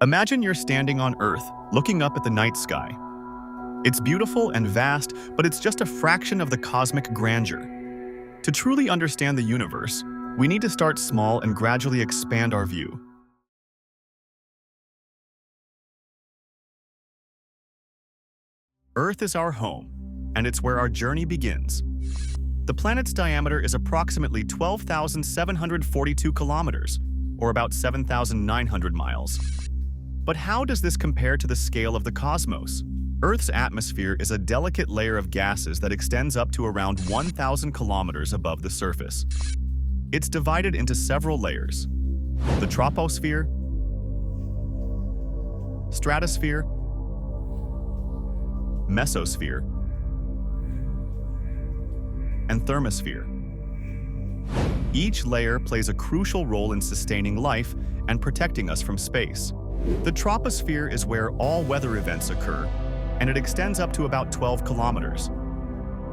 Imagine you're standing on Earth, looking up at the night sky. It's beautiful and vast, but it's just a fraction of the cosmic grandeur. To truly understand the universe, we need to start small and gradually expand our view. Earth is our home, and it's where our journey begins. The planet's diameter is approximately 12,742 kilometers, or about 7,900 miles. But how does this compare to the scale of the cosmos? Earth's atmosphere is a delicate layer of gases that extends up to around 1,000 kilometers above the surface. It's divided into several layers: the troposphere, stratosphere, mesosphere, and thermosphere. Each layer plays a crucial role in sustaining life and protecting us from space. The troposphere is where all weather events occur, and it extends up to about 12 kilometers.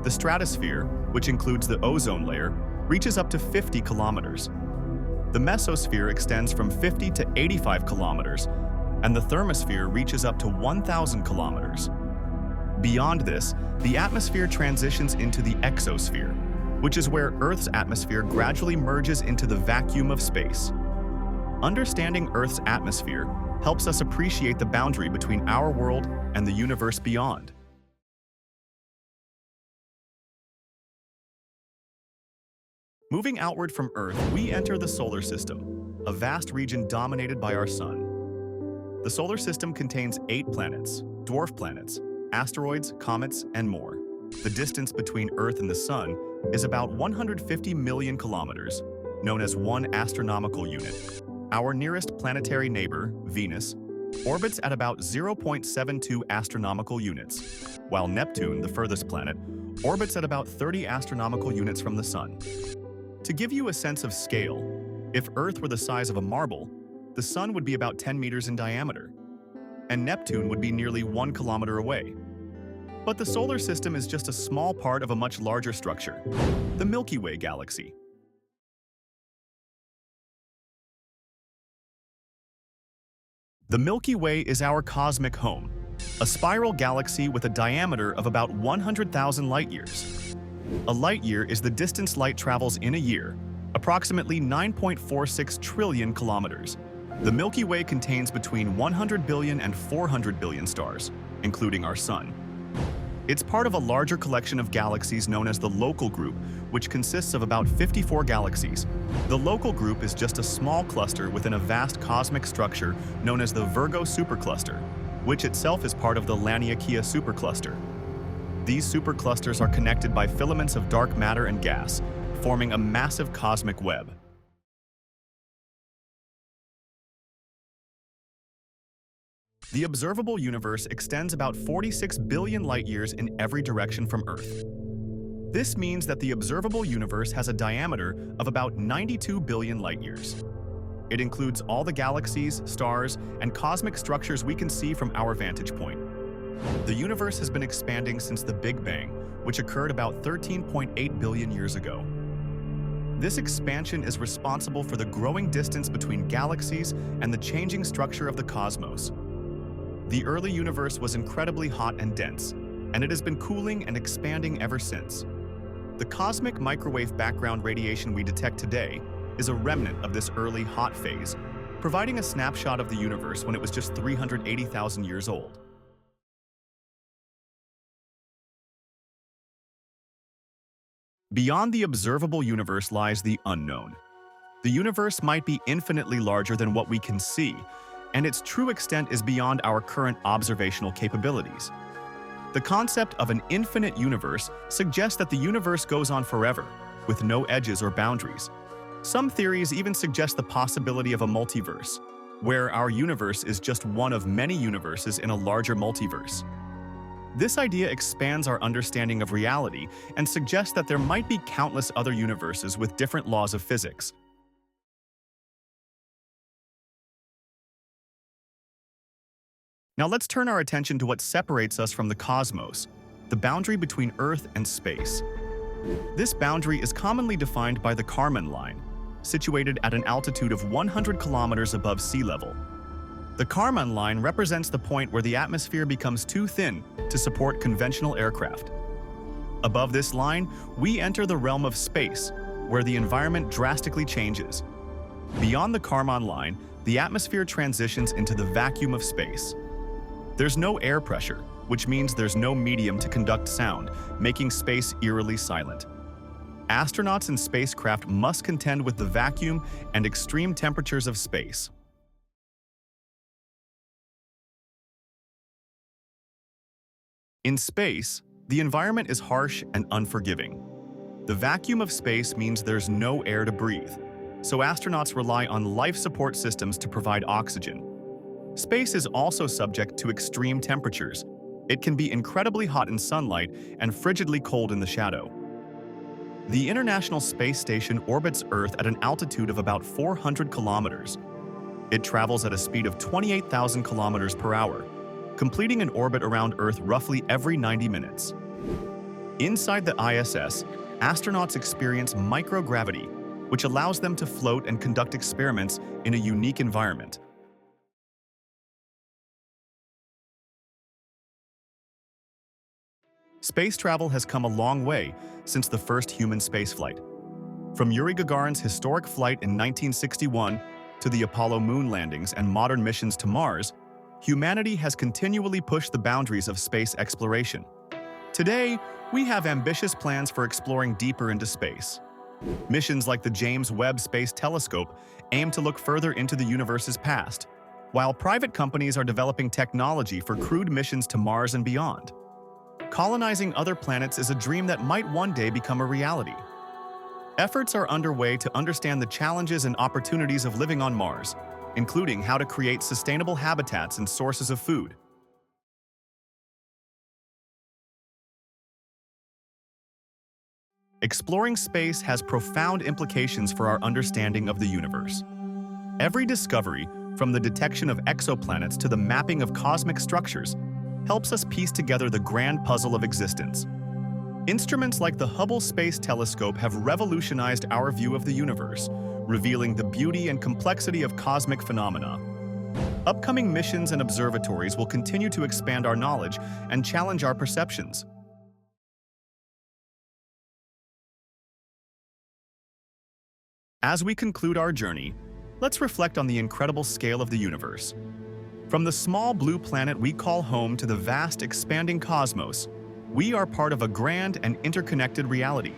The stratosphere, which includes the ozone layer, reaches up to 50 kilometers. The mesosphere extends from 50 to 85 kilometers, and the thermosphere reaches up to 1,000 kilometers. Beyond this, the atmosphere transitions into the exosphere, which is where Earth's atmosphere gradually merges into the vacuum of space. Understanding Earth's atmosphere helps us appreciate the boundary between our world and the universe beyond. Moving outward from Earth, we enter the solar system, a vast region dominated by our sun. The solar system contains 8 planets, dwarf planets, asteroids, comets, and more. The distance between Earth and the Sun is about 150 million kilometers, known as 1 astronomical unit. Our nearest planetary neighbor, Venus, orbits at about 0.72 astronomical units, while Neptune, the furthest planet, orbits at about 30 astronomical units from the Sun. To give you a sense of scale, if Earth were the size of a marble, the Sun would be about 10 meters in diameter, and Neptune would be nearly 1 kilometer away. But the solar system is just a small part of a much larger structure, the Milky Way Galaxy. The Milky Way is our cosmic home, a spiral galaxy with a diameter of about 100,000 light-years. A light-year is the distance light travels in a year, approximately 9.46 trillion kilometers. The Milky Way contains between 100 billion and 400 billion stars, including our Sun. It's part of a larger collection of galaxies known as the Local Group, which consists of about 54 galaxies. The Local Group is just a small cluster within a vast cosmic structure known as the Virgo supercluster, which itself is part of the Laniakea supercluster. These superclusters are connected by filaments of dark matter and gas, forming a massive cosmic web. The observable universe extends about 46 billion light-years in every direction from Earth. This means that the observable universe has a diameter of about 92 billion light-years. It includes all the galaxies, stars, and cosmic structures we can see from our vantage point. The universe has been expanding since the Big Bang, which occurred about 13.8 billion years ago. This expansion is responsible for the growing distance between galaxies and the changing structure of the cosmos. The early universe was incredibly hot and dense, and it has been cooling and expanding ever since. The cosmic microwave background radiation we detect today is a remnant of this early hot phase, providing a snapshot of the universe when it was just 380,000 years old. Beyond the observable universe lies the unknown. The universe might be infinitely larger than what we can see, and its true extent is beyond our current observational capabilities. The concept of an infinite universe suggests that the universe goes on forever, with no edges or boundaries. Some theories even suggest the possibility of a multiverse, where our universe is just one of many universes in a larger multiverse. This idea expands our understanding of reality and suggests that there might be countless other universes with different laws of physics. Now let's turn our attention to what separates us from the cosmos, the boundary between Earth and space. This boundary is commonly defined by the Kármán Line, situated at an altitude of 100 kilometers above sea level. The Kármán Line represents the point where the atmosphere becomes too thin to support conventional aircraft. Above this line, we enter the realm of space, where the environment drastically changes. Beyond the Kármán Line, the atmosphere transitions into the vacuum of space. There's no air pressure, which means there's no medium to conduct sound, making space eerily silent. Astronauts and spacecraft must contend with the vacuum and extreme temperatures of space. In space, the environment is harsh and unforgiving. The vacuum of space means there's no air to breathe, so astronauts rely on life support systems to provide oxygen. Space is also subject to extreme temperatures. It can be incredibly hot in sunlight and frigidly cold in the shadow. The International Space Station orbits Earth at an altitude of about 400 kilometers. It travels at a speed of 28,000 kilometers per hour, completing an orbit around Earth roughly every 90 minutes. Inside the ISS, astronauts experience microgravity, which allows them to float and conduct experiments in a unique environment. Space travel has come a long way since the first human spaceflight. From Yuri Gagarin's historic flight in 1961 to the Apollo moon landings and modern missions to Mars, humanity has continually pushed the boundaries of space exploration. Today, we have ambitious plans for exploring deeper into space. Missions like the James Webb Space Telescope aim to look further into the universe's past, while private companies are developing technology for crewed missions to Mars and beyond. Colonizing other planets is a dream that might one day become a reality. Efforts are underway to understand the challenges and opportunities of living on Mars, including how to create sustainable habitats and sources of food. Exploring space has profound implications for our understanding of the universe. Every discovery, from the detection of exoplanets to the mapping of cosmic structures, helps us piece together the grand puzzle of existence. Instruments like the Hubble Space Telescope have revolutionized our view of the universe, revealing the beauty and complexity of cosmic phenomena. Upcoming missions and observatories will continue to expand our knowledge and challenge our perceptions. As we conclude our journey, let's reflect on the incredible scale of the universe. From the small blue planet we call home to the vast, expanding cosmos, we are part of a grand and interconnected reality.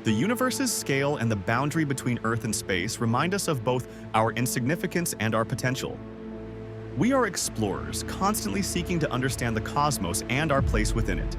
The universe's scale and the boundary between Earth and space remind us of both our insignificance and our potential. We are explorers, constantly seeking to understand the cosmos and our place within it.